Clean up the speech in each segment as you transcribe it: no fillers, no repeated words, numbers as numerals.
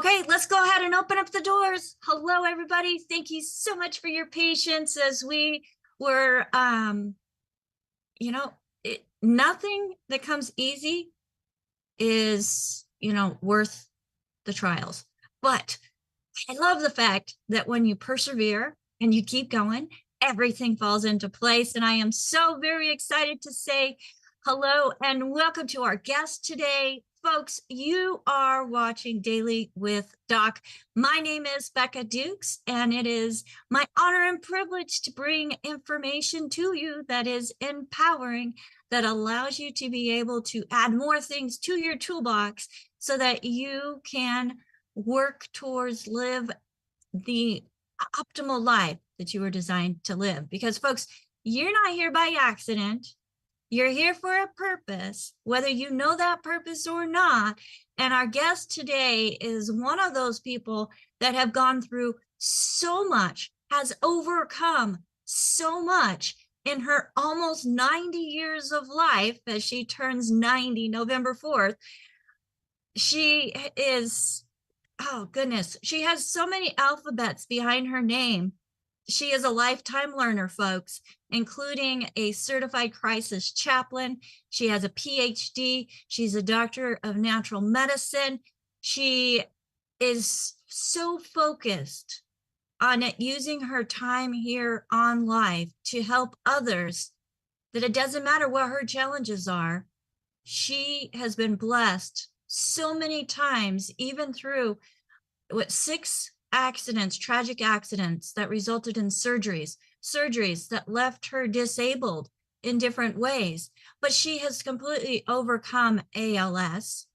Okay, let's go ahead and open up the doors. Hello, everybody. Thank you so much for your patience as we were, nothing that comes easy is, worth the trials. But I love the fact that when you persevere and you keep going, everything falls into place. And I am so very excited to say hello and welcome to our guest today. Folks, you are watching Daily with Doc. My name is Becca Dukes, and it is my honor and privilege to bring information to you that is empowering, that allows you to be able to add more things to your toolbox so that you can work towards live the optimal life that you were designed to live. Because folks, you're not here by accident. You're here for a purpose, whether you know that purpose or not. And our guest today is one of those people that have gone through so much, has overcome so much in her almost 90 years of life as she turns 90 November 4th. She is, oh goodness, she has so many alphabets behind her name. She is a lifetime learner, folks, including a certified crisis chaplain. She has a Ph.D. She's a doctor of natural medicine. She is so focused on using her time here on life to help others that it doesn't matter what her challenges are. She has been blessed so many times, even through 6 accidents, tragic accidents that resulted in surgeries that left her disabled in different ways. But she has completely overcome ALS.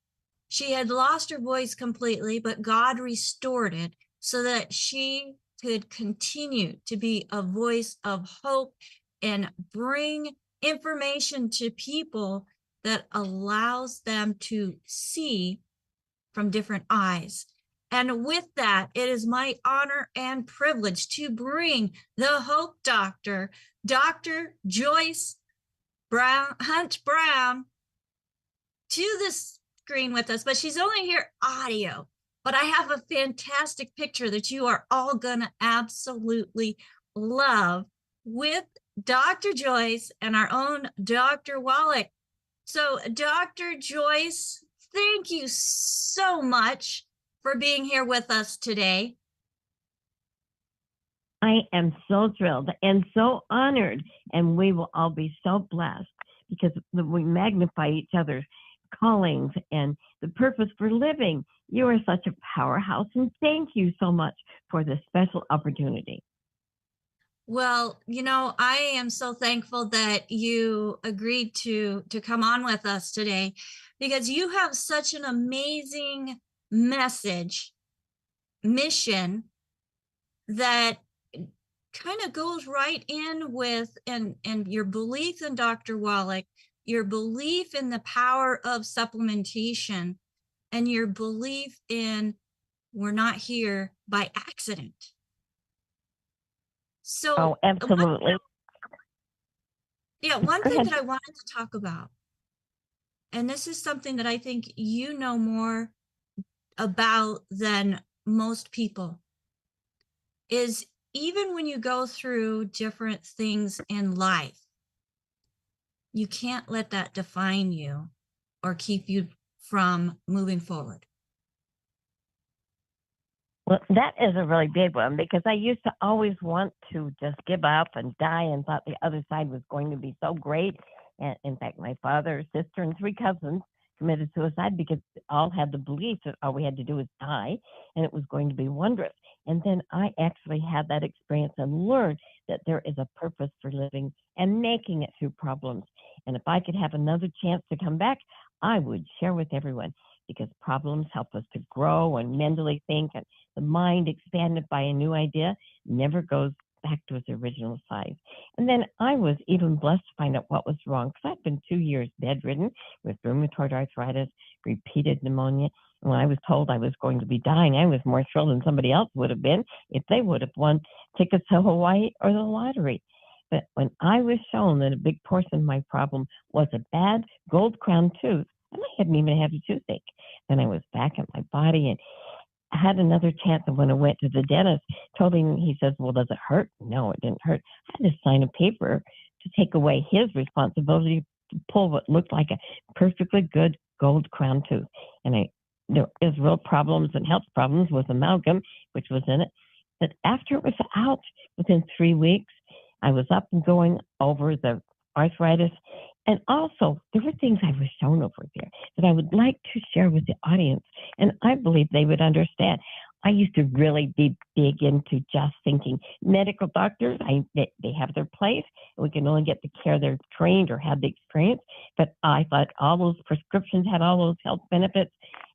She had lost her voice completely, but God restored it so that she could continue to be a voice of hope and bring information to people that allows them to see from different eyes. And with that, it is my honor and privilege to bring the Hope Doctor, Dr. Joyce Hunt Brown, to the screen with us, but she's only here audio. But I have a fantastic picture that you are all gonna absolutely love with Dr. Joyce and our own Dr. Wallach. So Dr. Joyce, thank you so much for being here with us today. I am so thrilled and so honored, and we will all be so blessed because we magnify each other's callings and the purpose for living. You are such a powerhouse, and thank you so much for this special opportunity. Well, I am so thankful that you agreed to come on with us today, because you have such an amazing mission that kind of goes right in with and your belief in Dr. Wallach, your belief in the power of supplementation, and your belief in we're not here by accident. So, absolutely. One thing that I wanted to talk about, and this is something that I think you know more about than most people, is even when you go through different things in life, you can't let that define you or keep you from moving forward. Well, that is a really big one, because I used to always want to just give up and die and thought the other side was going to be so great. And in fact, my father, sister, and 3 cousins committed suicide because they all had the belief that all we had to do was die and it was going to be wondrous. And then I actually had that experience and learned that there is a purpose for living and making it through problems. And if I could have another chance to come back, I would share with everyone, because problems help us to grow and mentally think, and the mind expanded by a new idea never goes back to its original size. And then I was even blessed to find out what was wrong, because I've been 2 years bedridden with rheumatoid arthritis, repeated pneumonia. And when I was told I was going to be dying, I was more thrilled than somebody else would have been if they would have won tickets to Hawaii or the lottery. But when I was shown that a big portion of my problem was a bad gold crown tooth, and I hadn't even had a toothache, then I was back in my body, and had another chance, and when I went to the dentist, told him, he says, well, does it hurt? No, it didn't hurt. I had to sign a paper to take away his responsibility to pull what looked like a perfectly good gold crown tooth. And there is real problems and health problems with amalgam, which was in it. But after it was out, within 3 weeks, I was up and going over the arthritis. And also, there were things I was shown over there that I would like to share with the audience, and I believe they would understand. I used to really be big into just thinking medical doctors, they have their place, and we can only get the care they're trained or have the experience. But I thought all those prescriptions had all those health benefits,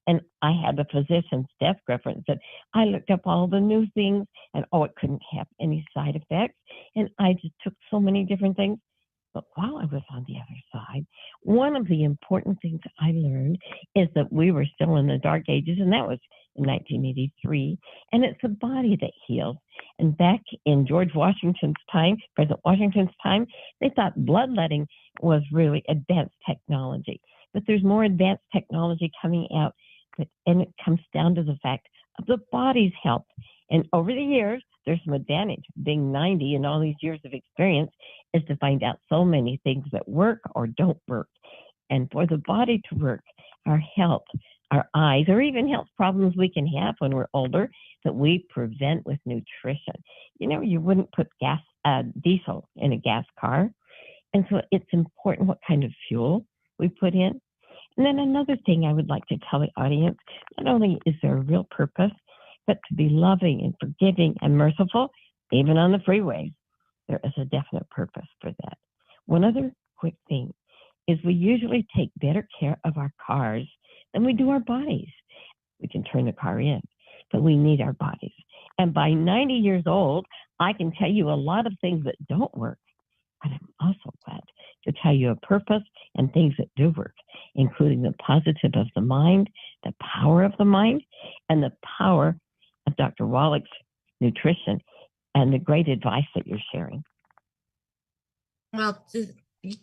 and I had the physician's desk reference that I looked up all the new things, and it couldn't have any side effects. And I just took so many different things. But while I was on the other side, one of the important things I learned is that we were still in the dark ages, and that was in 1983, and it's the body that heals. And back in George Washington's time, President Washington's time, they thought bloodletting was really advanced technology. But there's more advanced technology coming out, and it comes down to the fact of the body's health. And over the years, there's some advantage. Being 90 and all these years of experience is to find out so many things that work or don't work. And for the body to work, our health, our eyes, or even health problems we can have when we're older that we prevent with nutrition. You wouldn't put diesel in a gas car. And so it's important what kind of fuel we put in. And then another thing I would like to tell the audience, not only is there a real purpose, but to be loving and forgiving and merciful, even on the freeways. There is a definite purpose for that. One other quick thing is we usually take better care of our cars than we do our bodies. We can turn the car in, but we need our bodies. And by 90 years old, I can tell you a lot of things that don't work, but I'm also glad to tell you a purpose and things that do work, including the positive of the mind, the power of the mind, and the power of Dr. Wallach's nutrition and the great advice that you're sharing. Well,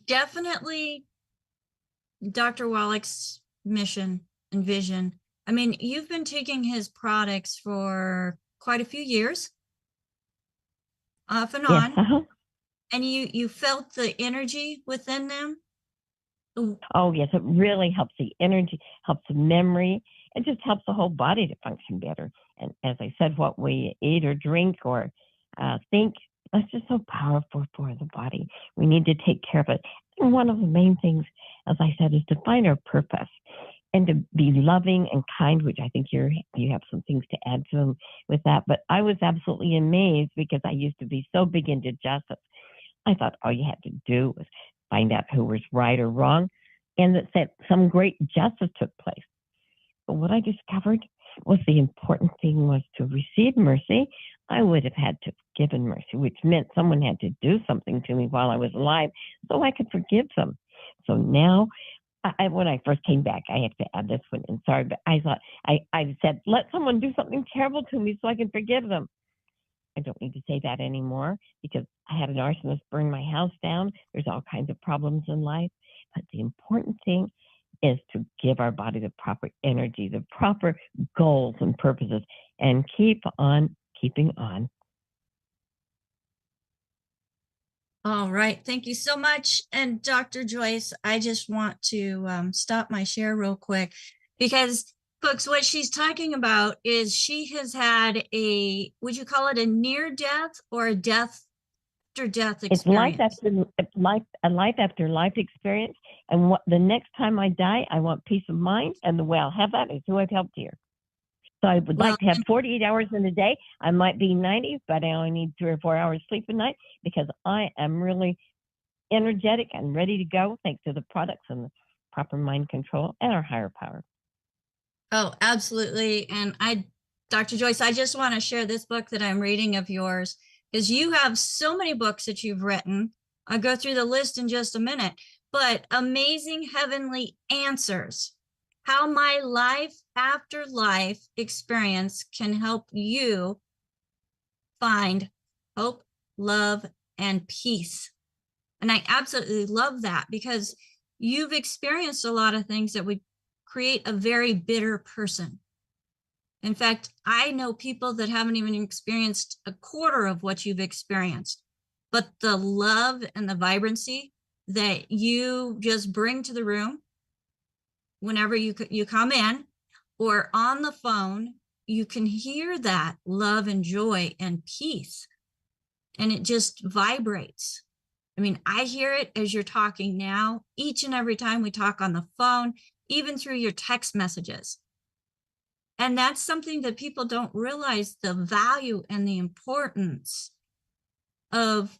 definitely Dr. Wallach's mission and vision. I mean, you've been taking his products for quite a few years, off and on, Yes, and you felt the energy within them. Oh, yes, it really helps the energy, helps the memory. It just helps the whole body to function better. And as I said, what we eat or drink or think, that's just so powerful for the body. We need to take care of it. And one of the main things, as I said, is to find our purpose and to be loving and kind, which I think you have some things to add to them with that. But I was absolutely amazed because I used to be so big into justice. I thought all you had to do was find out who was right or wrong, and that some great justice took place. But what I discovered was the important thing was to receive mercy. I would have had to have given mercy, which meant someone had to do something to me while I was alive so I could forgive them. So now, when I first came back, I have to add this one in, sorry, but I thought, I said, let someone do something terrible to me so I can forgive them. I don't need to say that anymore because I had an arsonist burn my house down. There's all kinds of problems in life. But the important thing is to give our body the proper energy, the proper goals and purposes, and keep on keeping on. All right. Thank you so much. And Dr. Joyce, I just want to stop my share real quick because, folks, what she's talking about is she has had would you call it a near death or a death after death experience? It's a life after life experience. And the next time I die, I want peace of mind. And the way I'll have that is who I've helped here. So I would like to have 48 hours in a day. I might be 90, but I only need 3 or 4 hours sleep a night because I am really energetic and ready to go thanks to the products and the proper mind control and our higher power. Oh, absolutely. And Dr. Joyce, I just want to share this book that I'm reading of yours because you have so many books that you've written. I'll go through the list in just a minute, but Amazing Heavenly Answers, How My Life After Life Experience Can Help You Find Hope, Love, and Peace. And I absolutely love that because you've experienced a lot of things that would create a very bitter person. In fact, I know people that haven't even experienced a quarter of what you've experienced, but the love and the vibrancy that you just bring to the room whenever you come in or on the phone, you can hear that love and joy and peace, and it just vibrates. I mean, I hear it as you're talking now, each and every time we talk on the phone, even through your text messages. And that's something that people don't realize, the value and the importance of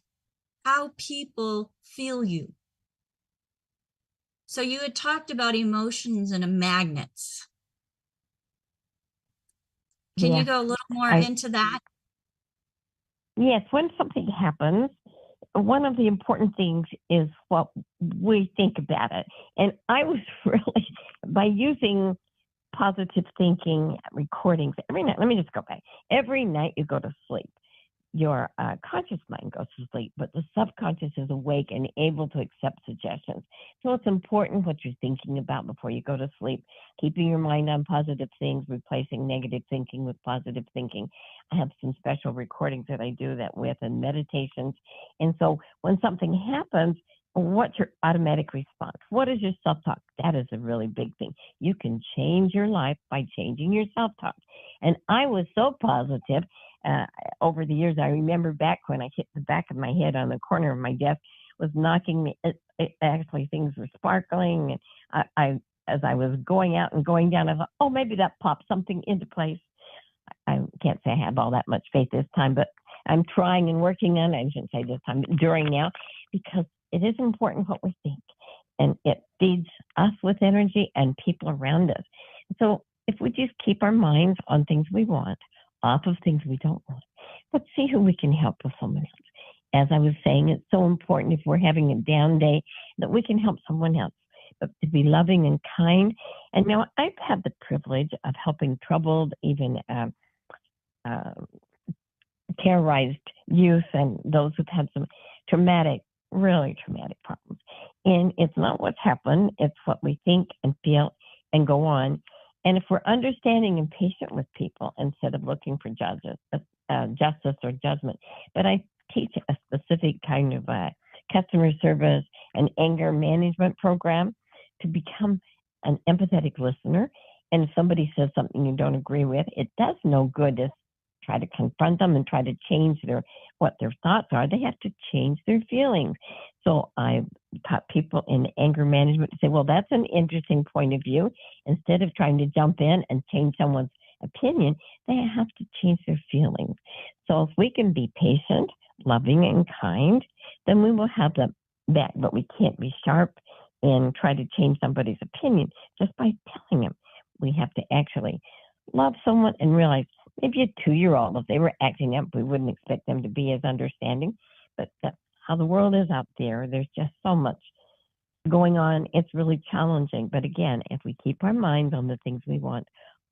how people feel you. So you had talked about emotions and magnets. Can you Yeah. go a little more I into that? Yes, when something happens, one of the important things is what we think about it. And I was really, by using positive thinking recordings every night, let me just go back. Every night you go to sleep, your conscious mind goes to sleep, but the subconscious is awake and able to accept suggestions. So it's important what you're thinking about before you go to sleep, keeping your mind on positive things, replacing negative thinking with positive thinking. I have some special recordings that I do that with and meditations. And so when something happens, what's your automatic response? What is your self-talk? That is a really big thing. You can change your life by changing your self-talk. And I was so positive over the years. I remember back when I hit the back of my head on the corner of my desk, was knocking me. Actually, things were sparkling. And as I was going out and going down, I thought, oh, maybe that popped something into place. I can't say I have all that much faith this time, but I'm trying and working on it. I shouldn't say this time, but during now, because it is important what we think, and it feeds us with energy and people around us. So if we just keep our minds on things we want, off of things we don't want, let's see who we can help with someone else. As I was saying, it's so important if we're having a down day that we can help someone else, but to be loving and kind. And now I've had the privilege of helping troubled, even terrorized youth and those who've had some traumatic, really traumatic problems. And it's not what's happened, it's what we think and feel and go on. And if we're understanding and patient with people instead of looking for justice or judgment, but I teach a specific kind of customer service and anger management program to become an empathetic listener. And if somebody says something you don't agree with, it does no good to try to confront them and try to change what their thoughts are. They have to change their feelings. So I taught people in anger management to say, well, that's an interesting point of view. Instead of trying to jump in and change someone's opinion, they have to change their feelings. So if we can be patient, loving, and kind, then we will have them back. But we can't be sharp and try to change somebody's opinion just by telling them. We have to actually love someone and realize maybe a 2-year-old, if they were acting up, we wouldn't expect them to be as understanding. But that's how the world is out there. There's just so much going on. It's really challenging. But again, if we keep our minds on the things we want,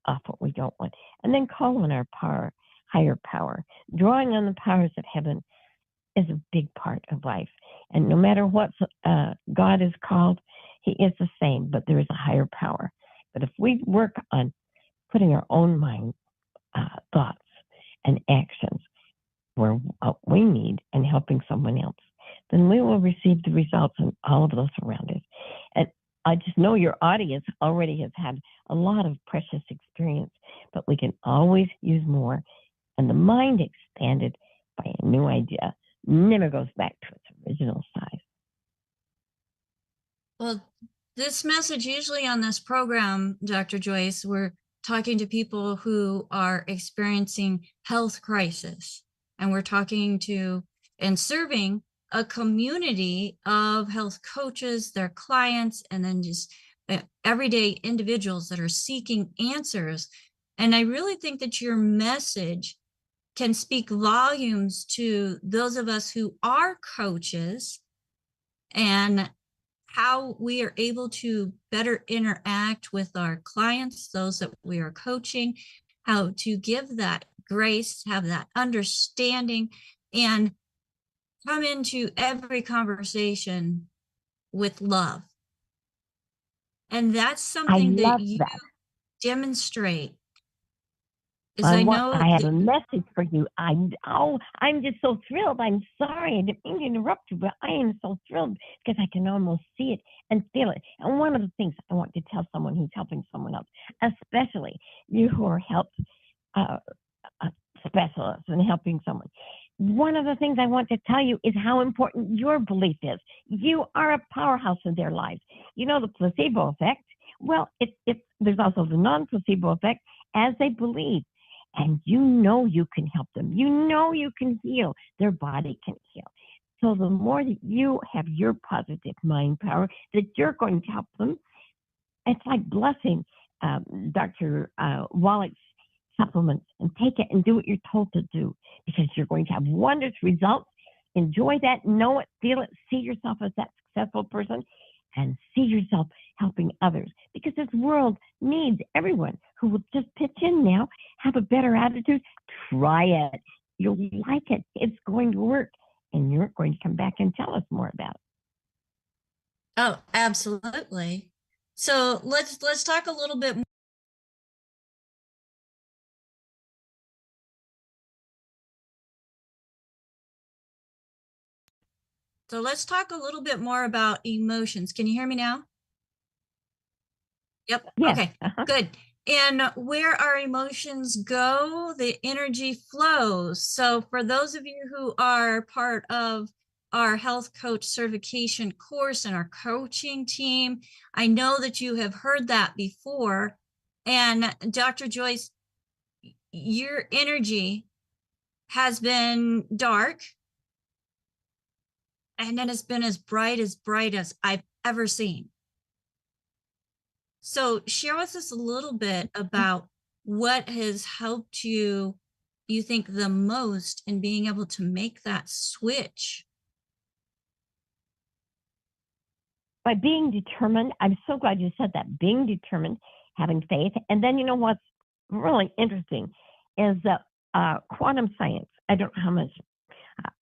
off what we don't want, and then call on our power, higher power, drawing on the powers of heaven is a big part of life. And no matter what God is called, he is the same, but there is a higher power. But if we work on putting our own mind, thoughts and actions where we need and helping someone else, then we will receive the results in all of those around us. And I just know your audience already has had a lot of precious experience, but we can always use more. And the mind expanded by a new idea never goes back to its original size. Well, this message, usually on this program, Dr. Joyce, we're talking to people who are experiencing health crisis, and we're talking to and serving a community of health coaches, their clients, and then just everyday individuals that are seeking answers. And I really think that your message can speak volumes to those of us who are coaches, and how we are able to better interact with our clients, those that we are coaching, how to give that grace, have that understanding, and come into every conversation with love. And that's I something that love you that. demonstrate. is I know I have that, a message for you. I'm just so thrilled. I'm sorry I didn't mean to interrupt you, but I am so thrilled because I can almost see it and feel it. And one of the things I want to tell someone who's helping someone else, especially you who are help uh, specialists and helping someone, one of the things I want to tell you is how important your belief is. You are a powerhouse in their lives. You know the placebo effect. Well, there's also the non-placebo effect as they believe. And you know you can help them. You know you can heal. Their body can heal. So the more that you have your positive mind power, that you're going to help them, it's like blessing Dr. Wallach's supplements and take it and do what you're told to do because you're going to have wondrous results. Enjoy that, know it, feel it, see yourself as that successful person, and see yourself helping others because this world needs everyone who will just pitch in now, have a better attitude, try it. You'll like it. It's going to work. And you're going to come back and tell us more about it. oh, absolutely. So let's talk a little bit more. So let's talk a little bit more about emotions. Can you hear me now? Yep. Yes. Okay, good. And where our emotions go, the energy flows. So for those of you who are part of our health coach certification course and our coaching team, I know that you have heard that before. And Dr. Joyce, your energy has been dark and then it's been as bright as I've ever seen. So share with us a little bit about what has helped you think the most in being able to make that switch. By being determined, I'm so glad you said that, being determined, having faith. And then you know what's really interesting is that quantum science, I don't know how much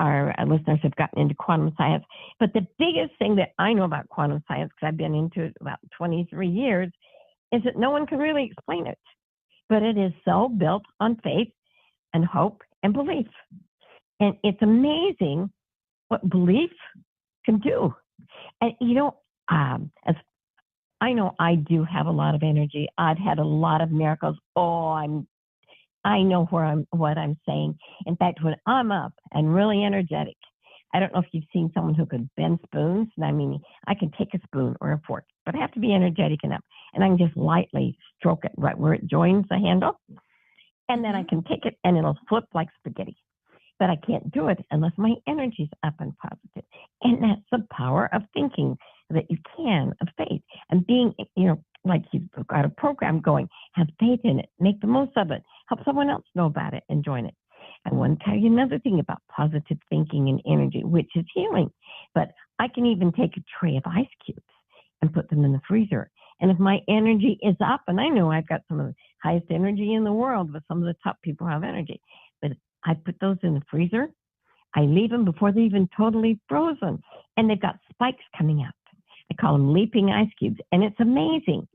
our listeners have gotten into quantum science, but the biggest thing that I know about quantum science, because I've been into it about 23 years, is that no one can really explain it. But it is so built on faith and hope and belief. And it's amazing what belief can do. And you know, as I know I do have a lot of energy. I've had a lot of miracles. I know what I'm saying. In fact, when I'm up and really energetic, I don't know if you've seen someone who could bend spoons. I mean, I can take a spoon or a fork, but I have to be energetic enough. And I can just lightly stroke it right where it joins the handle. And then I can take it and it'll flip like spaghetti. But I can't do it unless my energy's up and positive. And that's the power of thinking that you can, of faith. And being, like you've got a program going, have faith in it, make the most of it, help someone else know about it and join it. I want to tell you another thing about positive thinking and energy, which is healing. But I can even take a tray of ice cubes and put them in the freezer. And if my energy is up, and I know I've got some of the highest energy in the world, but some of the top people have energy, but I put those in the freezer. I leave them before they're even totally frozen. And they've got spikes coming out. I call them leaping ice cubes. And it's amazing.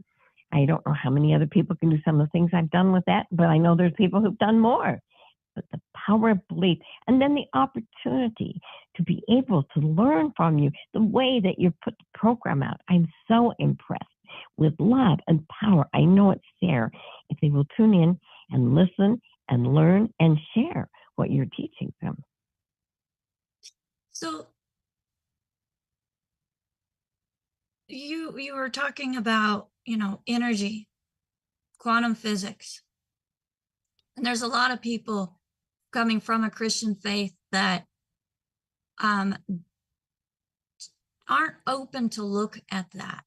I don't know how many other people can do some of the things I've done with that, but I know there's people who've done more. But the power of belief and then the opportunity to be able to learn from you the way that you put the program out. I'm so impressed with love and power. I know it's there if they will tune in and listen and learn and share what you're teaching them. So you were talking about, energy, quantum physics. And there's a lot of people coming from a Christian faith that aren't open to look at that.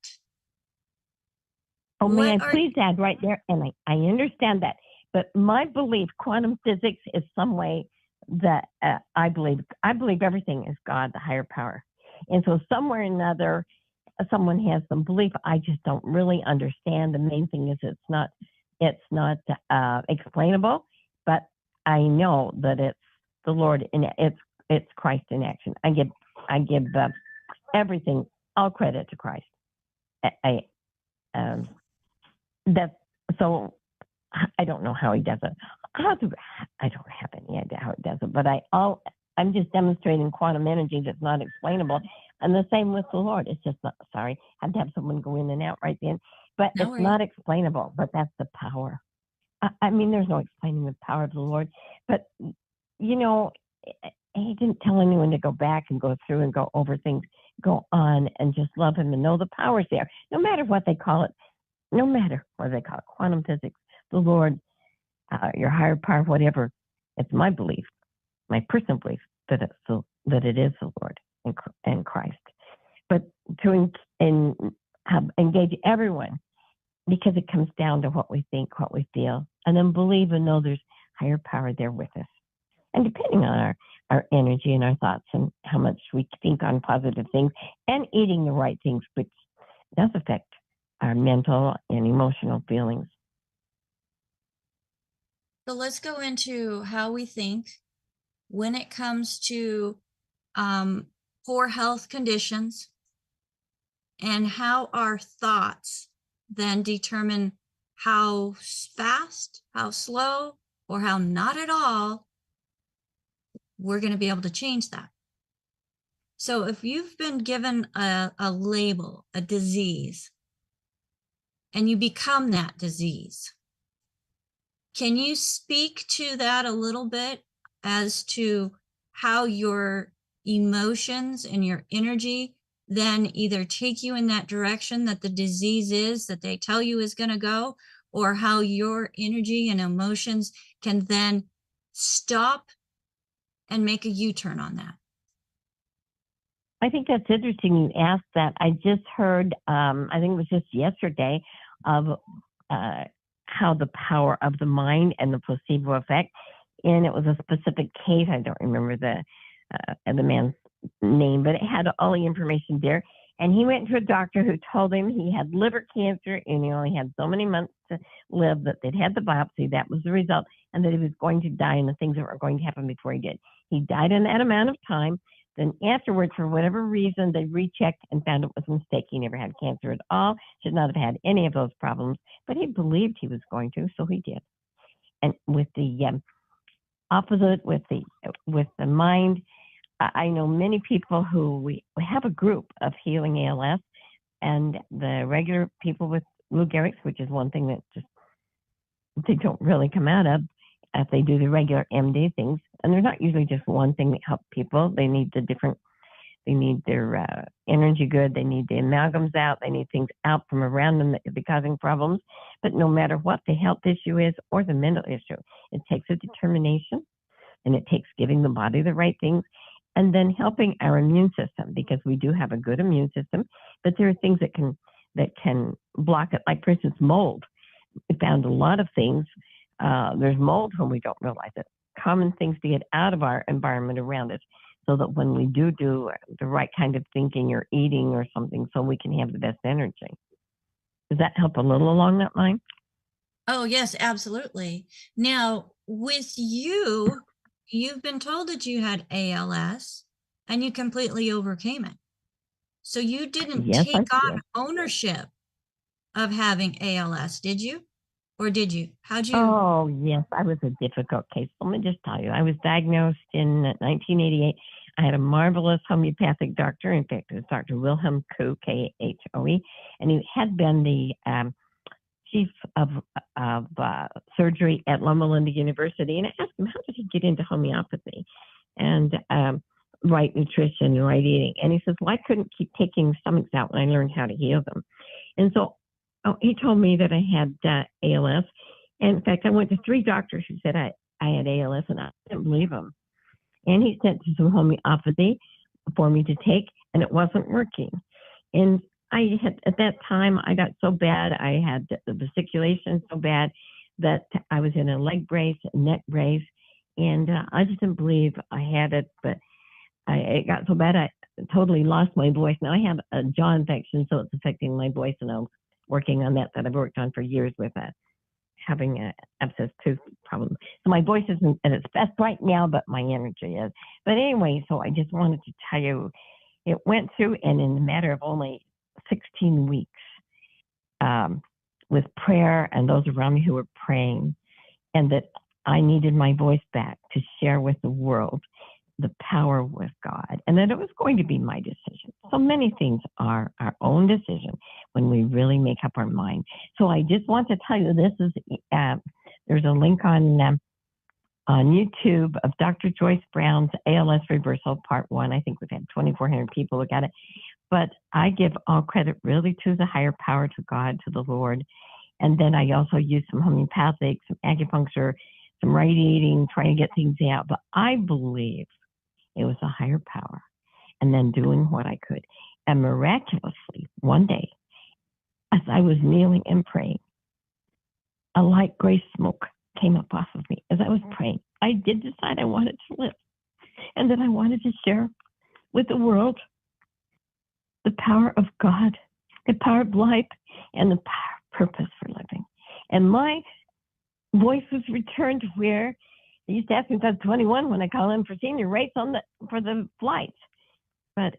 Oh, may I please add right there? And I understand that. But my belief, quantum physics is some way that I believe everything is God, the higher power. And so somewhere or another, someone has some belief. I just don't really understand. The main thing is it's not explainable, but I know that it's the Lord and it's Christ in action. I give everything, all credit to Christ. So I don't know how he does it. how do, I don't have any idea how it does it, but I'm just demonstrating quantum energy that's not explainable. And the same with the Lord. It's just not, sorry, I had to have someone go in and out right then, but No it's worries. not explainable, but that's the power. I mean, there's no explaining the power of the Lord, but you know, he didn't tell anyone to go back and go through and go over things, go on and just love him and know the power's there, no matter what they call it, no matter what they call it, quantum physics, the Lord, your higher power, whatever. It's my belief, my personal belief that that it is the Lord and Christ. But to engage everyone, because it comes down to what we think, what we feel, and then believe and know there's higher power there with us. And depending on our energy and our thoughts and how much we think on positive things and eating the right things, which does affect our mental and emotional feelings. So let's go into how we think when it comes to poor health conditions and how our thoughts then determine how fast, how slow, or how not at all we're going to be able to change that. So if you've been given a label, a disease, and you become that disease, can you speak to that a little bit as to how your emotions and your energy then either take you in that direction that the disease is, that they tell you is going to go, or how your energy and emotions can then stop and make a U-turn on that? I think that's interesting you asked that. I just heard, I think it was just yesterday, of how the power of the mind and the placebo effect, and it was a specific case. I don't remember the man's name, but it had all the information there. And he went to a doctor who told him he had liver cancer and he only had so many months to live, that they'd had the biopsy, that was the result, and that he was going to die and the things that were going to happen before he did. He died in that amount of time. Then afterwards, for whatever reason, they rechecked and found it was a mistake. He never had cancer at all, should not have had any of those problems, but he believed he was going to, so he did. And with the opposite, with the mind, I know many people who we have a group of healing ALS, and the regular people with Lou Gehrig's, which is one thing that just they don't really come out of if they do the regular N.M.D things. And there's not usually just one thing that helps people. They need they need their energy good. They need the amalgams out. They need things out from around them that could be causing problems. But no matter what the health issue is or the mental issue, it takes a determination, and it takes giving the body the right things, and then helping our immune system, because we do have a good immune system, but there are things that can block it. Like, for instance, mold. We found a lot of things. There's mold when we don't realize it. Common things to get out of our environment around us, so that when we do the right kind of thinking or eating or something, so we can have the best energy. Does that help a little along that line? Oh, yes, absolutely. Now, with you, you've been told that you had ALS and you completely overcame it. So you didn't Yes, I take on did. ownership of having ALS, did you? Or did you? How'd you? Oh, yes, I was a difficult case. Let me just tell you, I was diagnosed in 1988. I had a marvelous homeopathic doctor. In fact, it was Dr. Wilhelm Kuh, Khoe, and he had been the chief of surgery at Loma Linda University. And I asked him, how did he get into homeopathy and right nutrition and right eating? And he says, well, I couldn't keep taking stomachs out when I learned how to heal them. And so he told me that I had ALS. And in fact, I went to 3 doctors who said I had ALS, and I didn't believe them. And he sent to some homeopathy for me to take, and it wasn't working. And I had, at that time, I got so bad, I had the vesiculation so bad that I was in a leg brace, a neck brace, and I just didn't believe I had it. But it got so bad, I totally lost my voice. Now I have a jaw infection, so it's affecting my voice, and I'm working on that I've worked on for years with having an abscess tooth problem. So my voice isn't at its best right now, but my energy is. But anyway, so I just wanted to tell you, it went through, and in a matter of only 16 weeks, with prayer and those around me who were praying, and that I needed my voice back to share with the world the power with God, and that it was going to be my decision. So many things are our own decision when we really make up our mind. So I just want to tell you, this is there's a link on YouTube of Dr. Joyce Brown's ALS Reversal Part 1. I think we've had 2,400 people look at it. But I give all credit really to the higher power, to God, to the Lord. And then I also use some homeopathic, some acupuncture, some radiating, trying to get things out. But I believe it was a higher power. And then doing what I could. And miraculously, one day, as I was kneeling and praying, a light gray smoke came up off of me as I was praying. I did decide I wanted to live, and that I wanted to share with the world the power of God, the power of life, and the purpose for living. And my voice was returned where they used to ask me if I was 21 when I call in for senior rates for the flights. But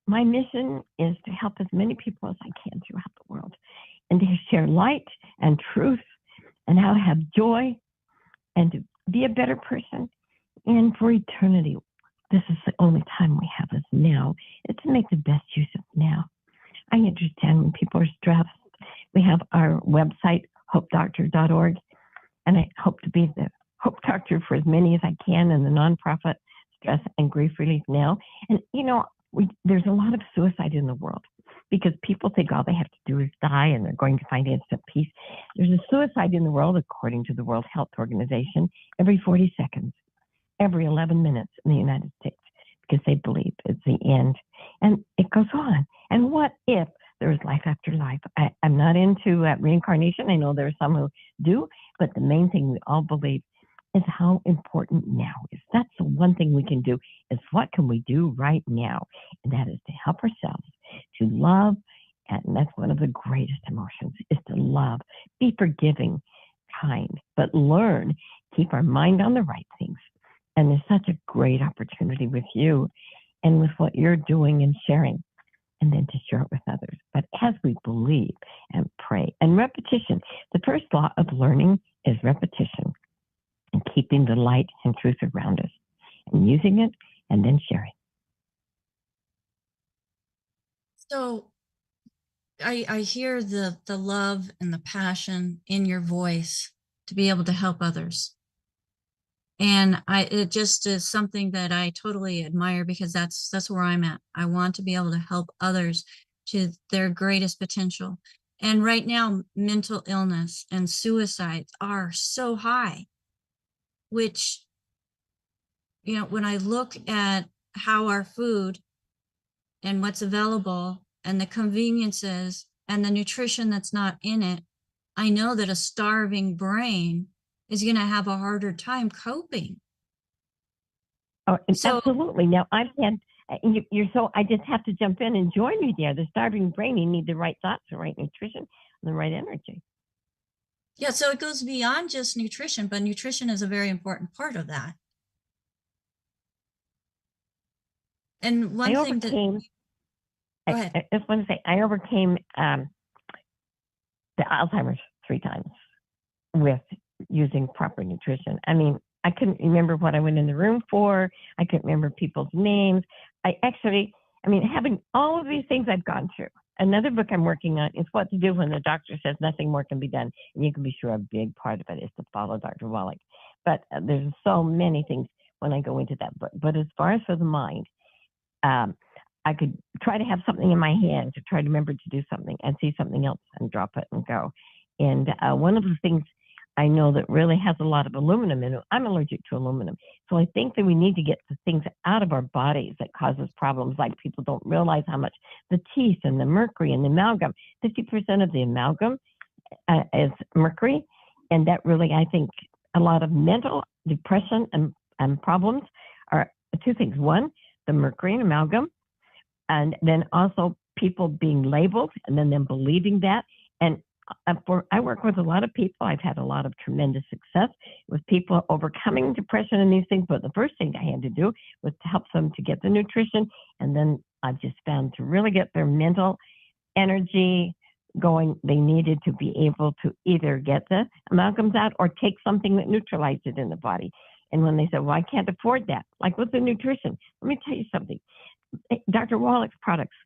my mission is to help as many people as I can throughout the world, and to share light and truth, and how to have joy, and to be a better person. And for eternity, this is the only time we have is now. It's to make the best use of now. I understand when people are stressed. We have our website, HopeDr.org, and I hope to be the Hope Doctor for as many as I can in the nonprofit Stress and Grief Relief Now. And, there's a lot of suicide in the world, because people think all they have to do is die and they're going to find instant peace. There's a suicide in the world, according to the World Health Organization, every 40 seconds, every 11 minutes in the United States, because they believe it's the end. And it goes on. And what if there is life after life? I'm not into reincarnation. I know there are some who do, but the main thing we all believe is how important now is. That's the one thing we can do, is what can we do right now? And that is to help ourselves, to love, and that's one of the greatest emotions, is to love, be forgiving, kind, but learn, keep our mind on the right things. And there's such a great opportunity with you and with what you're doing and sharing, and then to share it with others. But as we believe and pray, and repetition, the first law of learning is repetition, and keeping the light and truth around us, and using it, and then sharing. So I hear the love and the passion in your voice to be able to help others. And it just is something that I totally admire, because that's where I'm at. I want to be able to help others to their greatest potential. And right now, mental illness and suicides are so high, which, when I look at how our food and what's available and the conveniences and the nutrition that's not in it, I know that a starving brain is going to have a harder time coping. Oh, absolutely. Now, I've had, I just have to jump in and join you there. The starving brain, you need the right thoughts, the right nutrition, and the right energy. Yeah, so it goes beyond just nutrition, but nutrition is a very important part of that. And one thing that... Go ahead. I just want to say, I overcame the Alzheimer's 3 times with using proper nutrition. I mean, I couldn't remember what I went in the room for. I couldn't remember people's names. Having all of these things I've gone through. Another book I'm working on is What to Do When the Doctor Says Nothing More Can Be Done. And you can be sure a big part of it is to follow Dr. Wallach. But there's so many things when I go into that book. But as far as for the mind, I could try to have something in my hand to try to remember to do something, and see something else and drop it and go. And one of the things I know that really has a lot of aluminum in it, I'm allergic to aluminum. So I think that we need to get the things out of our bodies that causes problems. Like, people don't realize how much the teeth and the mercury and the amalgam, 50% of the amalgam is mercury. And that really, I think, a lot of mental depression and problems are 2 things. One, the mercury and amalgam, and then also people being labeled and then them believing that. And I work with a lot of people. I've had a lot of tremendous success with people overcoming depression and these things. But the first thing I had to do was to help them to get the nutrition. And then I've just found to really get their mental energy, going, they needed to be able to either get the amalgams out or take something that neutralized it in the body. And when they said, well, I can't afford that, like with the nutrition, let me tell you something. Dr. Wallach's products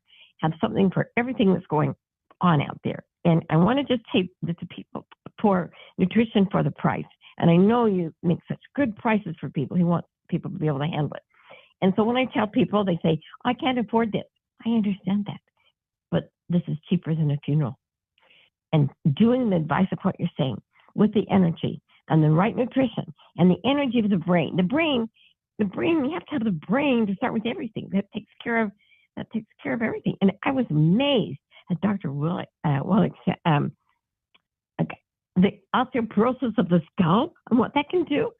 have something for everything that's going on out there. And I want to just say that to people for nutrition for the price. And I know you make such good prices for people who want people to be able to handle it. And so when I tell people, they say, I can't afford this. I understand that. But this is cheaper than a funeral. And doing the advice of what you're saying with the energy and the right nutrition and the energy of the brain. The brain, you have to have the brain to start with everything. That takes care of everything. And I was amazed at Dr. Wallach, the osteoporosis of the skull and what that can do.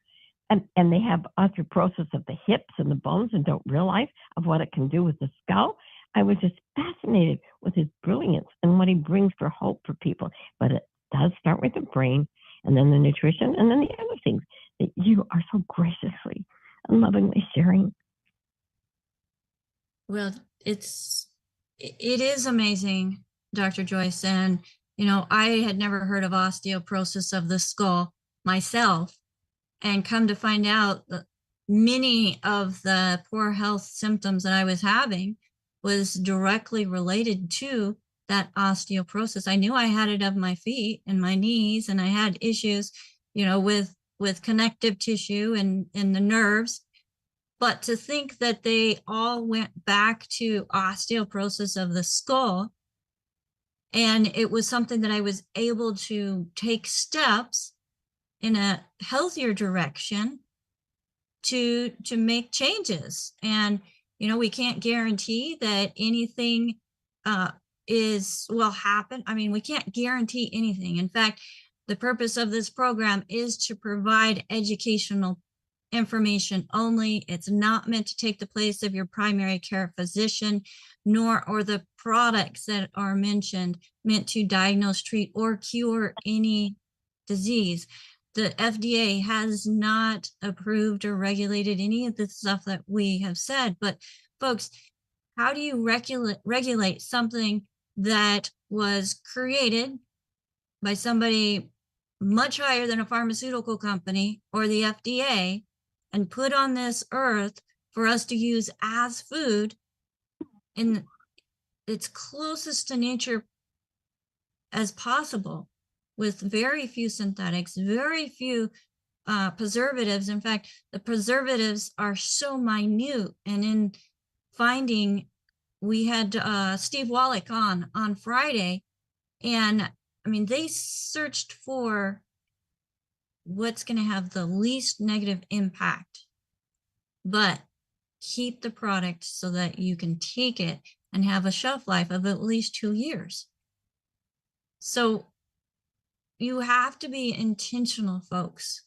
And they have osteoporosis of the hips and the bones and don't realize of what it can do with the skull. I was just fascinated with his brilliance and what he brings for hope for people. But it does start with the brain and then the nutrition and then the other things that you are so graciously and lovingly sharing. Well, it is amazing, Dr. Joyce. And, I had never heard of osteoporosis of the skull myself, and come to find out that many of the poor health symptoms that I was having was directly related to that osteoporosis. I knew I had it of my feet and my knees, and I had issues, with connective tissue and the nerves. But to think that they all went back to osteoporosis of the skull, and it was something that I was able to take steps in a healthier direction to make changes. And we can't guarantee that anything will happen. I mean, we can't guarantee anything. In fact, the purpose of this program is to provide educational information only. It's not meant to take the place of your primary care physician, nor are the products that are mentioned meant to diagnose, treat, or cure any disease. The FDA has not approved or regulated any of the stuff that we have said. But folks, how do you regulate something that was created by somebody much higher than a pharmaceutical company or the FDA and put on this earth for us to use as food in its closest to nature as possible, with very few synthetics, very few preservatives. In fact, the preservatives are so minute. And in finding, we had Steve Wallach on Friday, and I mean, they searched for what's going to have the least negative impact, but keep the product so that you can take it and have a shelf life of at least 2 years. So you have to be intentional, folks,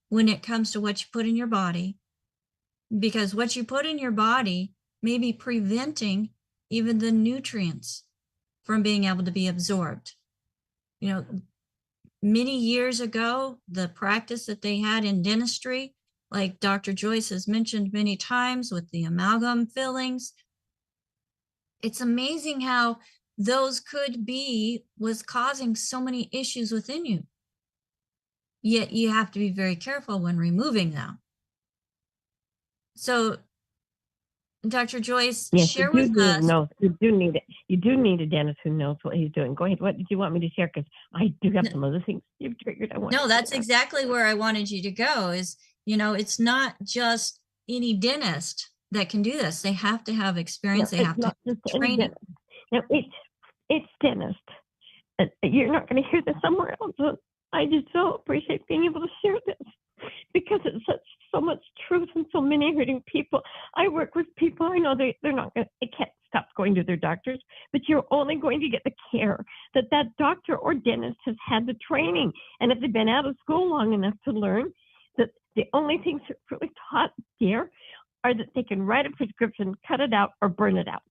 when it comes to what you put in your body, because what you put in your body may be preventing even the nutrients from being able to be absorbed. Many years ago, the practice that they had in dentistry, like Dr. Joyce has mentioned many times with the amalgam fillings, it's amazing how those was causing so many issues within you. Yet you have to be very careful when removing them. So, Dr. Joyce, yes, share with us. You do need a dentist who knows what he's doing. Go ahead. What did you want me to share? Because I do have some other things you've triggered. No, that's exactly where I wanted you to go. Is it's not just any dentist that can do this. They have to have experience. They have to train it. Now, it's dentist. You're not going to hear this somewhere else. But I just so appreciate being able to share this, because it's so much truth and so many hurting people. I work with people. I know they can't stop going to their doctors, but you're only going to get the care that doctor or dentist has had the training. And if they've been out of school long enough to learn that the only things that are really taught here are that they can write a prescription, cut it out, or burn it out.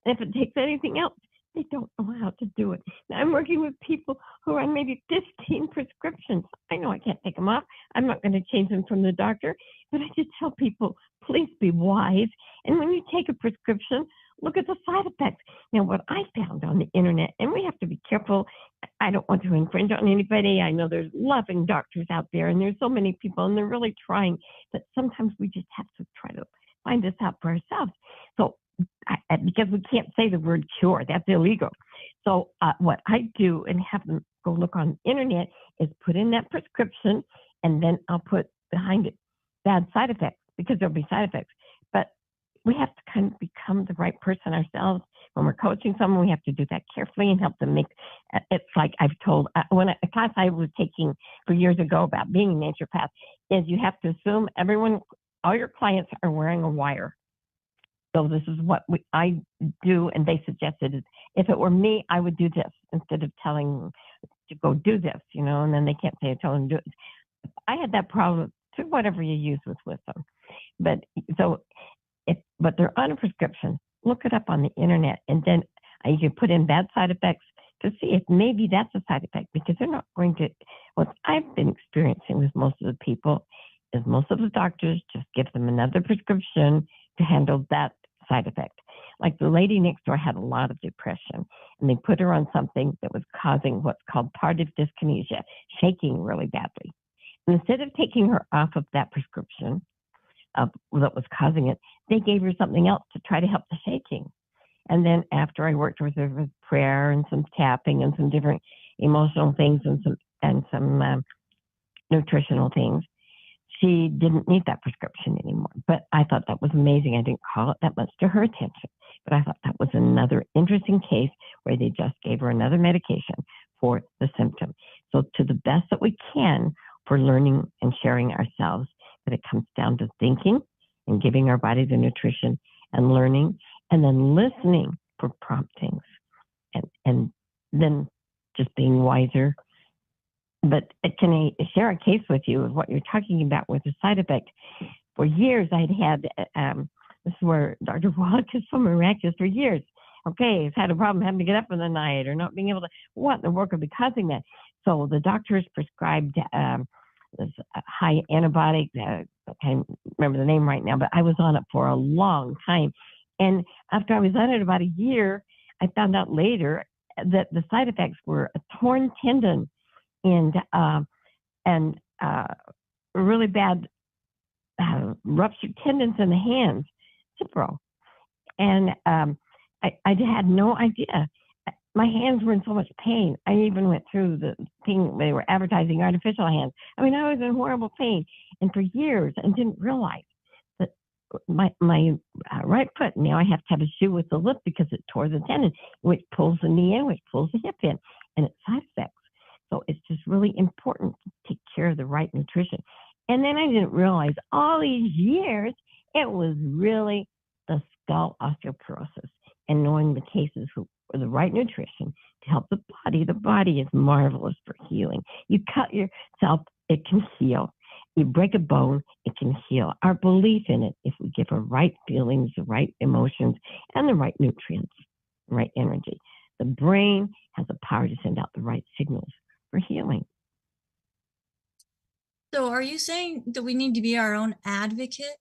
And if it takes anything else, they don't know how to do it. Now, I'm working with people who are on maybe 15 prescriptions. I know I can't take them off. I'm not going to change them from the doctor, but I just tell people, please be wise. And when you take a prescription, look at the side effects. Now, what I found on the internet, and we have to be careful. I don't want to infringe on anybody. I know there's loving doctors out there, and there's so many people, and they're really trying, but sometimes we just have to try to find this out for ourselves. So, because we can't say the word cure, that's illegal. So, what I do and have them go look on the internet is put in that prescription, and then I'll put behind it bad side effects, because there'll be side effects. But we have to kind of become the right person ourselves. When we're coaching someone, we have to do that carefully and help them make, it's like I've told, when a class I was taking for years ago about being a naturopath is you have to assume all your clients are wearing a wire. So this is what I do, and they suggested is, if it were me, I would do this instead of telling them to go do this, and then they can't say I told them to do it. I had that problem to whatever you use with them. But so but they're on a prescription, look it up on the internet, and then you can put in bad side effects to see if maybe that's a side effect, because they're not going to, what I've been experiencing with most of the people is most of the doctors just give them another prescription to handle that side effect. Like the lady next door had a lot of depression, and they put her on something that was causing what's called tardive dyskinesia, shaking really badly. And instead of taking her off of that prescription that was causing it, they gave her something else to try to help the shaking. And then after I worked with her with prayer and some tapping and some different emotional things and some nutritional things, she didn't need that prescription anymore. But I thought that was amazing. I didn't call it that much to her attention, but I thought that was another interesting case where they just gave her another medication for the symptom. So to the best that we can for learning and sharing ourselves, that it comes down to thinking and giving our body the nutrition and learning, and then listening for promptings, and then just being wiser. But can I share a case with you of what you're talking about with the side effect? For years, I'd had, this is where Dr. Wallach is so miraculous, for years. Okay, I've had a problem having to get up in the night or not being able to, what in the world could be causing that? So the doctors prescribed this high antibiotic, I can't remember the name right now, but I was on it for a long time. And after I was on it about a year, I found out later that the side effects were a torn tendon and really bad ruptured tendons in the hands, Cipro. And I had no idea. My hands were in so much pain. I even went through the thing, they were advertising artificial hands. I mean, I was in horrible pain, and for years, and didn't realize that my right foot, now I have to have a shoe with the lip because it tore the tendon, which pulls the knee in, which pulls the hip in, and it's side effects. So it's just really important to take care of the right nutrition. And then I didn't realize all these years, it was really the skull osteoporosis, and knowing the cases for the right nutrition to help the body. The body is marvelous for healing. You cut yourself, it can heal. You break a bone, it can heal. Our belief in it, if we give the right feelings, the right emotions, and the right nutrients, the right energy, the brain has the power to send out the right signals for healing. So are you saying that we need to be our own advocate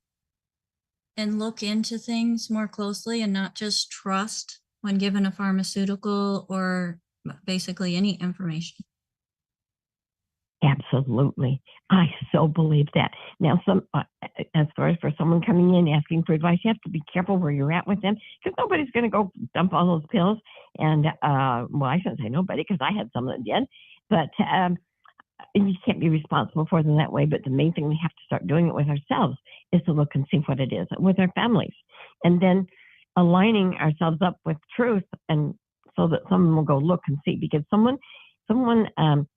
and look into things more closely and not just trust when given a pharmaceutical or basically any information? Absolutely. I so believe that. Now, as far as for someone coming in asking for advice, you have to be careful where you're at with them, because nobody's going to go dump all those pills. And, well, I shouldn't say nobody, because I had some that did. But you can't be responsible for them that way. But the main thing we have to start doing it with ourselves is to look and see what it is with our families. And then aligning ourselves up with truth, and so that someone will go look and see, because someone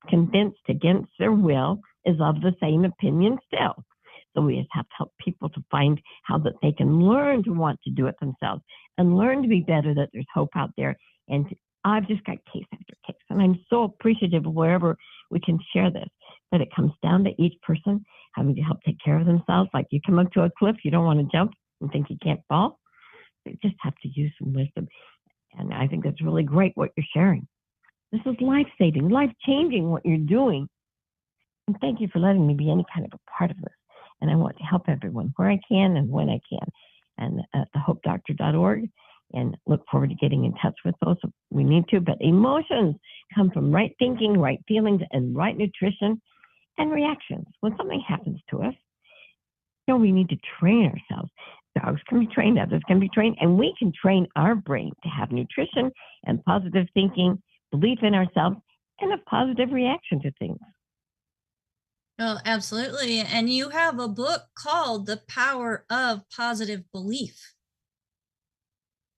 convinced against their will is of the same opinion still. So we just have to help people to find how that they can learn to want to do it themselves and learn to be better, that there's hope out there. And I've just got case after case, and I'm so appreciative of wherever we can share this, but it comes down to each person having to help take care of themselves. Like you come up to a cliff, you don't want to jump and think you can't fall. You just have to use some wisdom. And I think that's really great what you're sharing. This is life-saving, life-changing what you're doing. And thank you for letting me be any kind of a part of this. And I want to help everyone where I can and when I can. And at thehopedr.org, and look forward to getting in touch with those if we need to. But emotions come from right thinking, right feelings, and right nutrition and reactions. When something happens to us, we need to train ourselves. Dogs can be trained, others can be trained, and we can train our brain to have nutrition and positive thinking, belief in ourselves, and a positive reaction to things. Oh, absolutely. And you have a book called The Power of Positive Belief.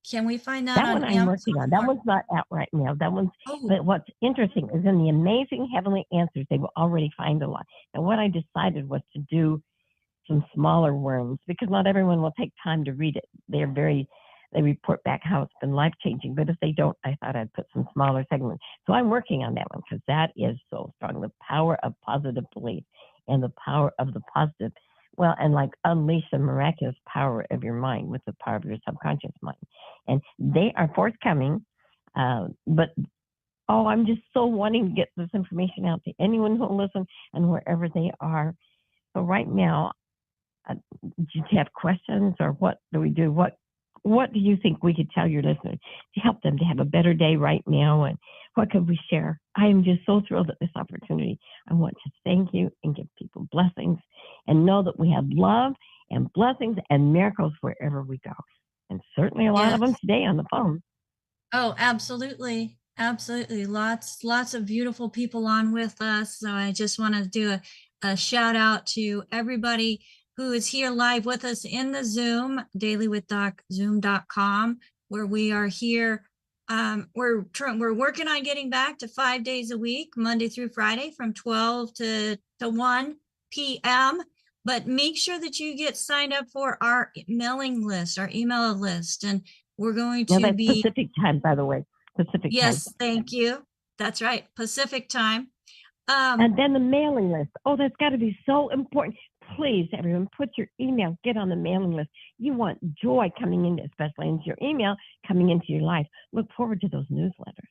Can we find that on one I'm working on. That Amazon? one's not out right now. That one's, Oh, but what's interesting is in the Amazing Heavenly Answers, they will already find a lot. And what I decided was to do some smaller worms because not everyone will take time to read it. They report back how it's been life-changing. But if they don't, I thought I'd put some smaller segments. So I'm working on that one because that is so strong. The power of positive belief and the power of the positive. Well, and like unleash the miraculous power of your mind with the power of your subconscious mind. And they are forthcoming. But I'm just so wanting to get this information out to anyone who will listen and wherever they are. So right now, do you have questions or what do we do? What do you think we could tell your listeners to help them to have a better day right now? And what could we share? I am just so thrilled at this opportunity. I want to thank you and give people blessings and know that we have love and blessings and miracles wherever we go. And certainly a lot of them yes. today on the phone. Oh, absolutely. Absolutely. Lots of beautiful people on with us. So I just want to do a shout out to everybody who is here live with us in the Zoom, dailywithdoc.zoom.com, where we are here. We're working on getting back to 5 days a week, Monday through Friday from 12 to 1 p.m. But make sure that you get signed up for our mailing list, our email list. And we're going Now to that's be, Pacific time, by the way. Pacific time. yes, thank you. That's right, Pacific time. And then the mailing list. Oh, that's got to be so important. Please, everyone, put your email, get on the mailing list. You want joy coming into, especially into your email, coming into your life. Look forward to those newsletters.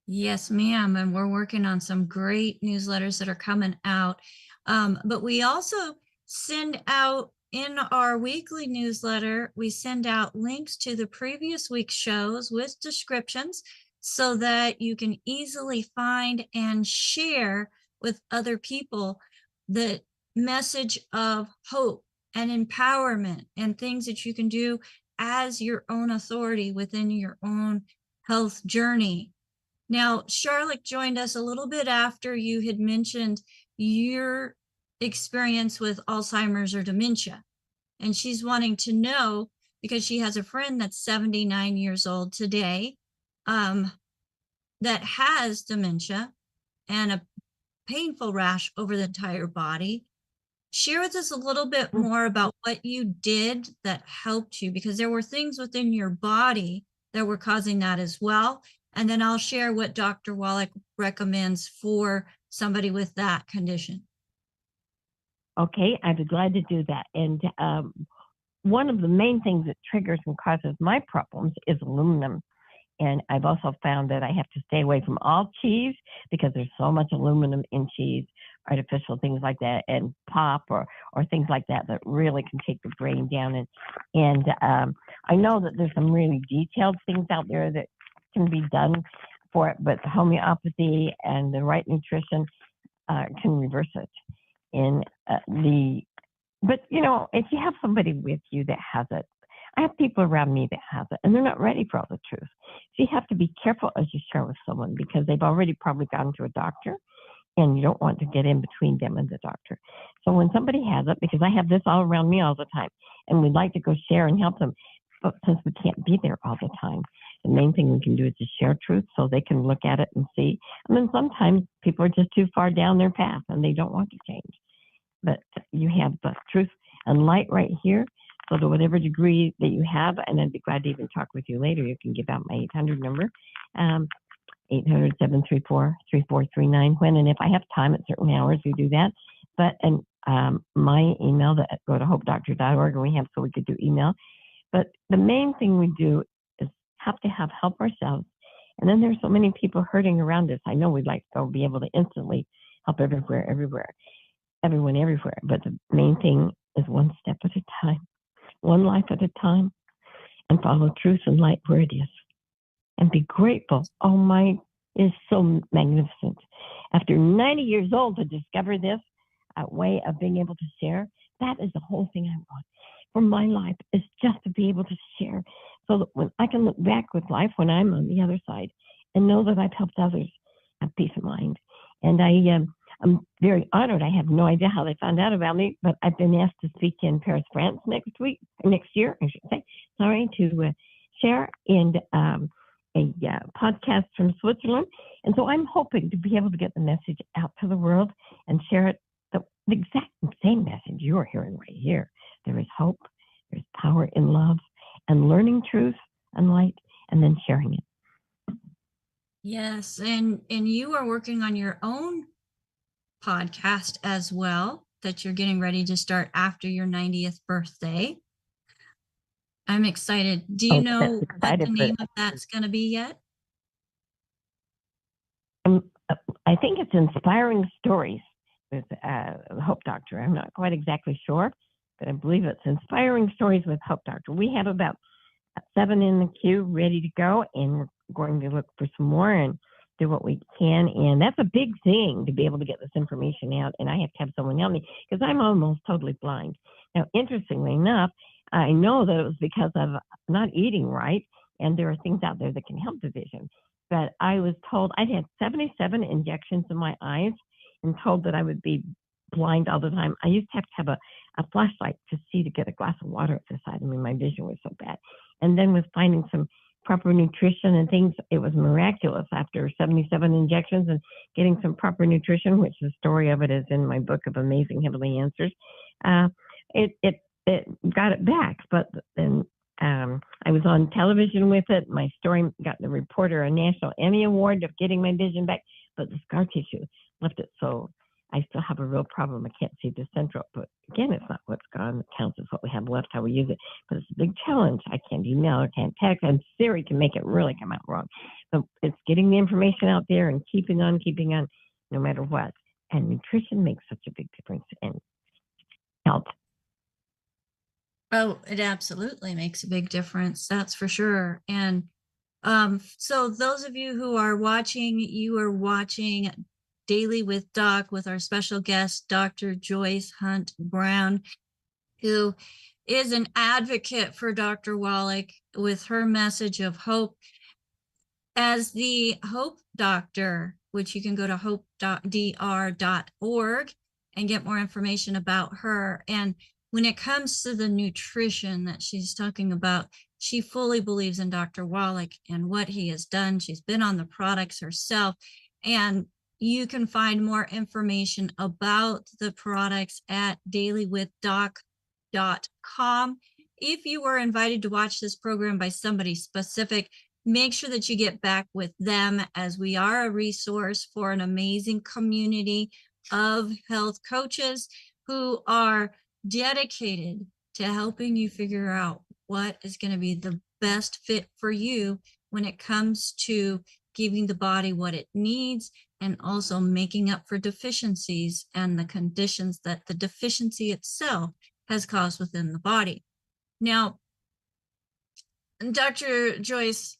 Yes, ma'am. And we're working on some great newsletters that are coming out. But we also send out in our weekly newsletter, we send out links to the previous week's shows with descriptions so that you can easily find and share with other people the message of hope and empowerment and things that you can do as your own authority within your own health journey. Now, Charlotte joined us a little bit after you had mentioned your experience with Alzheimer's or dementia. And she's wanting to know, because she has a friend that's 79 years old today, that has dementia and a painful rash over the entire body. Share with us a little bit more about what you did that helped you, because there were things within your body that were causing that as well. And then I'll share what Dr. Wallach recommends for somebody with that condition. Okay, I'd be glad to do that. And one of the main things that triggers and causes my problems is aluminum. And I've also found that I have to stay away from all cheese because there's so much aluminum in cheese, artificial things like that, and pop or things like that that really can take the brain down. And I know that there's some really detailed things out there that can be done for it, but the homeopathy and the right nutrition can reverse it. But if you have somebody with you that has it, I have people around me that have it, and they're not ready for all the truth. So you have to be careful as you share with someone because they've already probably gone to a doctor, and you don't want to get in between them and the doctor. So when somebody has it, because I have this all around me all the time, and we'd like to go share and help them, but since we can't be there all the time, the main thing we can do is to share truth so they can look at it and see. And then sometimes people are just too far down their path, and they don't want to change. But you have the truth and light right here. So to whatever degree that you have, and I'd be glad to even talk with you later, you can give out my 800 number, 800-734-3439. When and if I have time at certain hours, we do that. But my email, that go to HopeDr.org, and we have so we could do email. But the main thing we do is have to have help ourselves. And then there's so many people hurting around us. I know we'd like to be able to instantly help everyone everywhere. But the main thing is one step at a time, one life at a time. and follow truth and light where it is. And be grateful. Oh my, is so magnificent. After 90 years old to discover this way of being able to share, that is the whole thing I want for my life, is just to be able to share, so that when I can look back with life when I'm on the other side and know that I've helped others have peace of mind. And I'm very honored. I have no idea how they found out about me, but I've been asked to speak in Paris, France next year, I should say, sorry, to share in a podcast from Switzerland. And so I'm hoping to be able to get the message out to the world and share it, the exact same message you're hearing right here. There is hope, there's power in love, and learning truth and light, and then sharing it. Yes, and you are working on your own podcast as well that you're getting ready to start after your 90th birthday. I'm excited. Do you know what the name of that's going to be yet? I think it's Inspiring Stories with HopeDr. I'm not quite exactly sure, but I believe it's Inspiring Stories with HopeDr. We have about 7 in the queue ready to go, and we're going to look for some more and do what we can. And that's a big thing, to be able to get this information out. And I have to have someone help me because I'm almost totally blind. Now, interestingly enough, I know that it was because of not eating right, and there are things out there that can help the vision. But I was told I'd had 77 injections in my eyes and told that I would be blind all the time. I used to have a flashlight to see, to get a glass of water at the side. I mean, my vision was so bad. And then with finding some proper nutrition and things, it was miraculous after 77 injections and getting some proper nutrition, which the story of it is in my book of Amazing Heavenly Answers. It got it back, but then I was on television with it. My story got the reporter a National Emmy Award of getting my vision back, but the scar tissue left it so I still have a real problem. I can't see the central, but again, it's not what's gone that counts. It's what we have left, how we use it. But it's a big challenge. I can't email, I can't text, and Siri can make it really come out wrong. So it's getting the information out there and keeping on, no matter what. And nutrition makes such a big difference in health. Oh, it absolutely makes a big difference. That's for sure. And so those of you who are watching, you are watching Daily with Doc with our special guest, Dr. Joyce Hunt Brown, who is an advocate for Dr. Wallach with her message of hope. As the Hope Doctor, which you can go to HopeDr.org and get more information about her. And when it comes to the nutrition that she's talking about, she fully believes in Dr. Wallach and what he has done. She's been on the products herself, and you can find more information about the products at dailywithdoc.com. If you were invited to watch this program by somebody specific, make sure that you get back with them, as we are a resource for an amazing community of health coaches who are dedicated to helping you figure out what is going to be the best fit for you when it comes to giving the body what it needs and also making up for deficiencies and the conditions that the deficiency itself has caused within the body. Now, Dr. Joyce,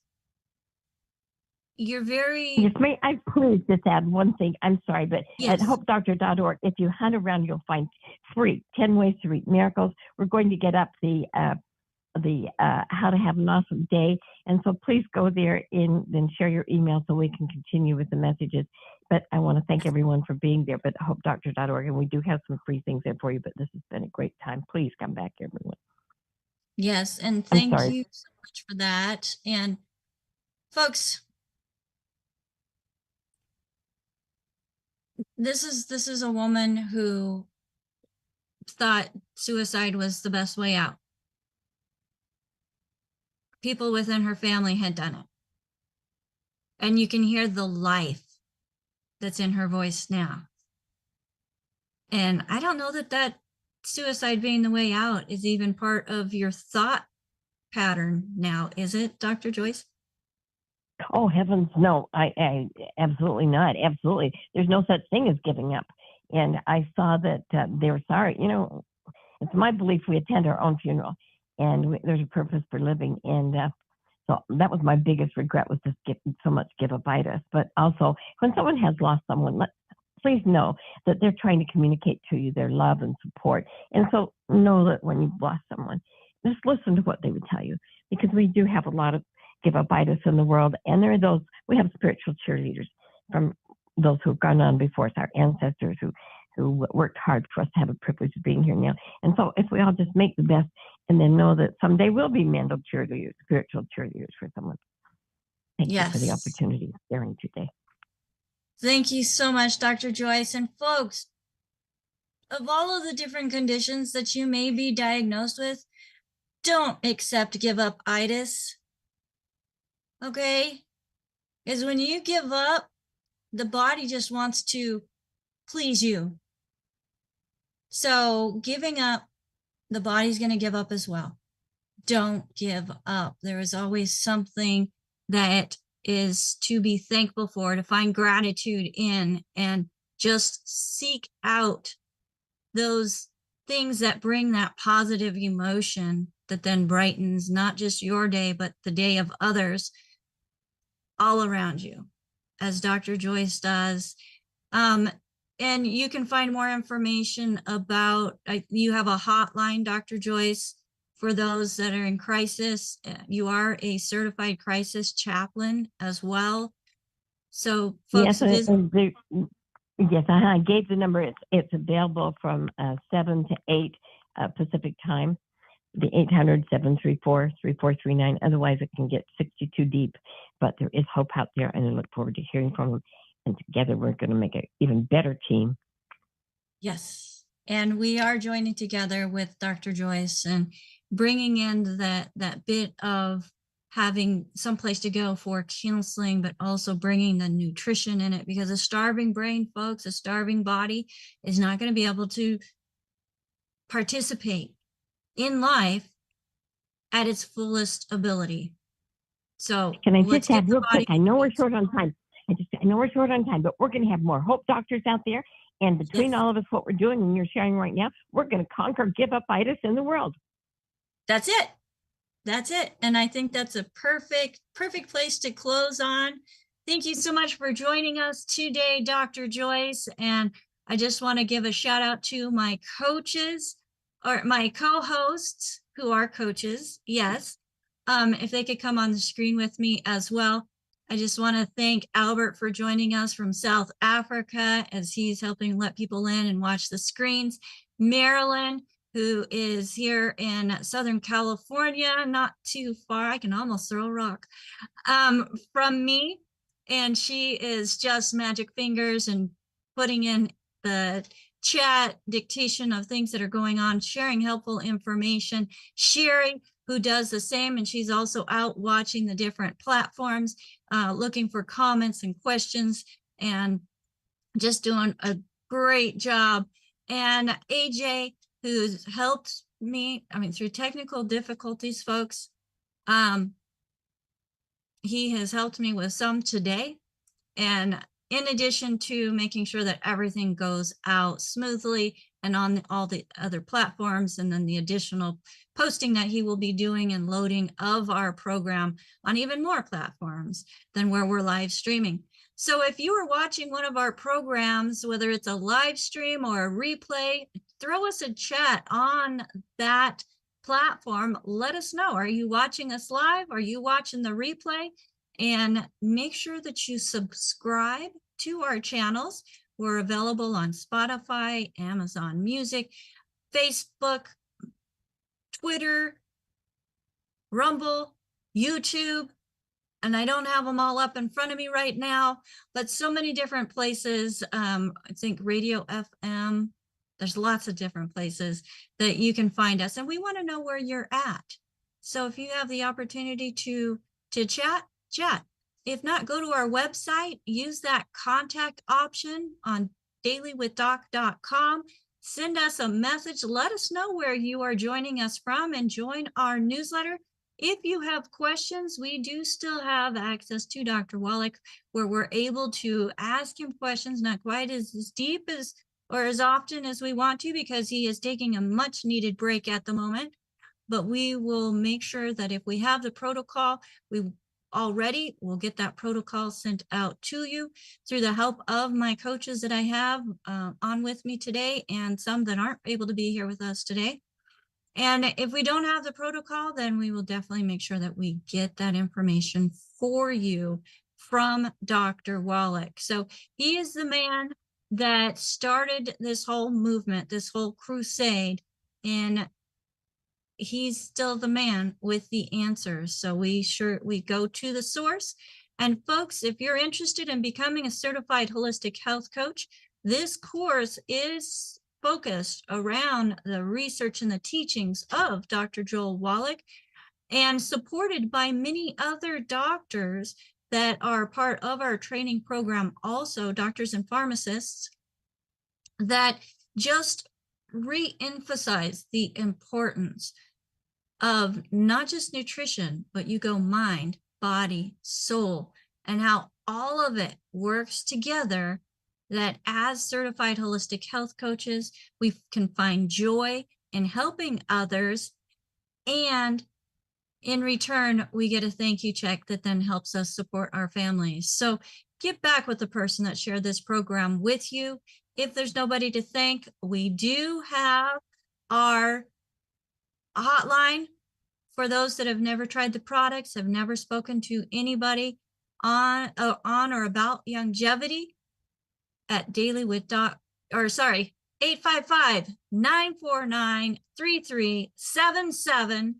you're very... Yes, may I please just add one thing? I'm sorry, but yes. At HopeDr.org, if you hunt around, you'll find free 10 ways to read miracles. We're going to get up the how to have an awesome day. And so please go there and then share your email so we can continue with the messages. But I want to thank everyone for being there, but HopeDr.org, and we do have some free things there for you, but this has been a great time. Please come back, everyone. Yes, and thank you so much for that. And folks, this is a woman who thought suicide was the best way out. People within her family had done it. And you can hear the life that's in her voice now. And I don't know that suicide being the way out is even part of your thought pattern now, is it, Dr. Joyce? Oh, heavens, no, I absolutely not. Absolutely. There's no such thing as giving up. And I saw that they were sorry. You know, it's my belief we attend our own funeral. and there's a purpose for living. And so that was my biggest regret, was just so much give-up-itis. But also, when someone has lost someone, please know that they're trying to communicate to you their love and support. And so know that when you've lost someone, just listen to what they would tell you, because we do have a lot of give-up-itis in the world. And there are those, we have spiritual cheerleaders from those who've gone on before us, our ancestors who worked hard for us to have a privilege of being here now. And so if we all just make the best, and then know that someday we'll be mental cheerleaders, spiritual cheerleaders for someone. Thank you for the opportunity of sharing today. Thank you so much, Dr. Joyce. And folks, of all of the different conditions that you may be diagnosed with, don't accept give-up-itis. Okay? Because when you give up, the body just wants to please you. So giving up, the body's going to give up as well. Don't give up. There is always something that is to be thankful for, to find gratitude in, and just seek out those things that bring that positive emotion that then brightens not just your day, but the day of others all around you, as Dr. Joyce does. And you can find more information about, you have a hotline, Dr. Joyce, for those that are in crisis. You are a certified crisis chaplain as well. So folks, yes, yes, I gave the number. It's available from 7 to 8 Pacific time, the 800-734-3439. Otherwise, it can get 62 deep. But there is hope out there, and I look forward to hearing from them. And together, we're going to make an even better team. Yes, and we are joining together with Dr. Joyce and bringing in that bit of having someplace to go for counseling, but also bringing the nutrition in it, because a starving brain, folks, a starving body is not going to be able to participate in life at its fullest ability. So can I just add real quick? I know we're short on time. I know we're short on time, but we're going to have more Hope Doctors out there. And between all of us, what we're doing and you're sharing right now, we're going to conquer give-up-itis in the world. That's it. That's it. And I think that's a perfect place to close on. Thank you so much for joining us today, Dr. Joyce. And I just want to give a shout out to my coaches, or my co-hosts who are coaches. Yes. If they could come on the screen with me as well. I just want to thank Albert for joining us from South Africa, as he's helping let people in and watch the screens. Marilyn, who is here in Southern California, not too far. I can almost throw a rock from me. And she is just magic fingers and putting in the chat dictation of things that are going on, sharing helpful information. Sherry, who does the same, and she's also out watching the different platforms, looking for comments and questions, and just doing a great job. And AJ, who's helped me, through technical difficulties, folks. He has helped me with some today. And in addition to making sure that everything goes out smoothly and on all the other platforms, and then the additional posting that he will be doing and loading of our program on even more platforms than where we're live streaming. So if you are watching one of our programs, whether it's a live stream or a replay, throw us a chat on that platform. Let us know. Are you watching us live? Are you watching the replay? And make sure that you subscribe to our channels. We're available on Spotify, Amazon Music, Facebook, Twitter, Rumble, YouTube, and I don't have them all up in front of me right now, but so many different places. I think Radio FM, there's lots of different places that you can find us, and we want to know where you're at. So if you have the opportunity to chat. If not, go to our website, use that contact option on dailywithdoc.com. Send us a message. Let us know where you are joining us from, and join our newsletter. If you have questions, we do still have access to Dr. Wallach, where we're able to ask him questions, not quite as deep or as often as we want to, because he is taking a much needed break at the moment. but we will make sure that if we have the protocol, we'll get that protocol sent out to you through the help of my coaches that I have on with me today, and some that aren't able to be here with us today. And if we don't have the protocol, then we will definitely make sure that we get that information for you from Dr. Wallach. So he is the man that started this whole movement, this whole crusade, and he's still the man with the answers. So we go to the source. And folks, if you're interested in becoming a certified holistic health coach, this course is focused around the research and the teachings of Dr. Joel Wallach, and supported by many other doctors that are part of our training program, also doctors and pharmacists, that just re-emphasize the importance of not just nutrition, but you go mind, body, soul, and how all of it works together, that as certified holistic health coaches, we can find joy in helping others, and in return, we get a thank you check that then helps us support our families. So get back with the person that shared this program with you. If there's nobody to thank, we do have our hotline for those that have never tried the products, have never spoken to anybody on or about longevity, at Daily with Doc, or sorry, 855-949-3377.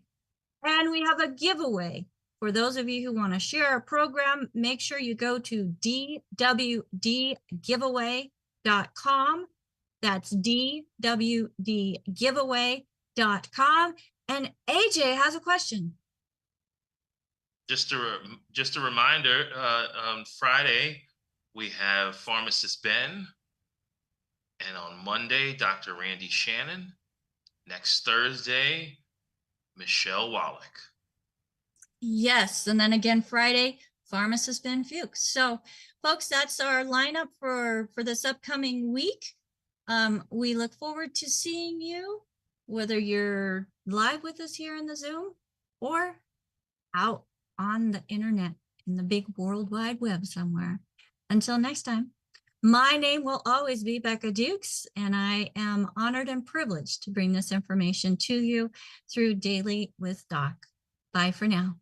And we have a giveaway. For those of you who want to share our program, make sure you go to dwdgiveaway.com. That's dwdgiveaway.com. And AJ has a question. Just a reminder, on Friday, we have Pharmacist Ben. And on Monday, Dr. Randy Shannon. Next Thursday, Michelle Wallach. Yes. And then again, Friday, Pharmacist Ben Fuchs. So, folks, that's our lineup for this upcoming week. We look forward to seeing you, whether you're live with us here in the Zoom or out on the internet in the big World Wide Web somewhere. Until next time, my name will always be Becca Dukes, and I am honored and privileged to bring this information to you through Daily with Doc. Bye for now.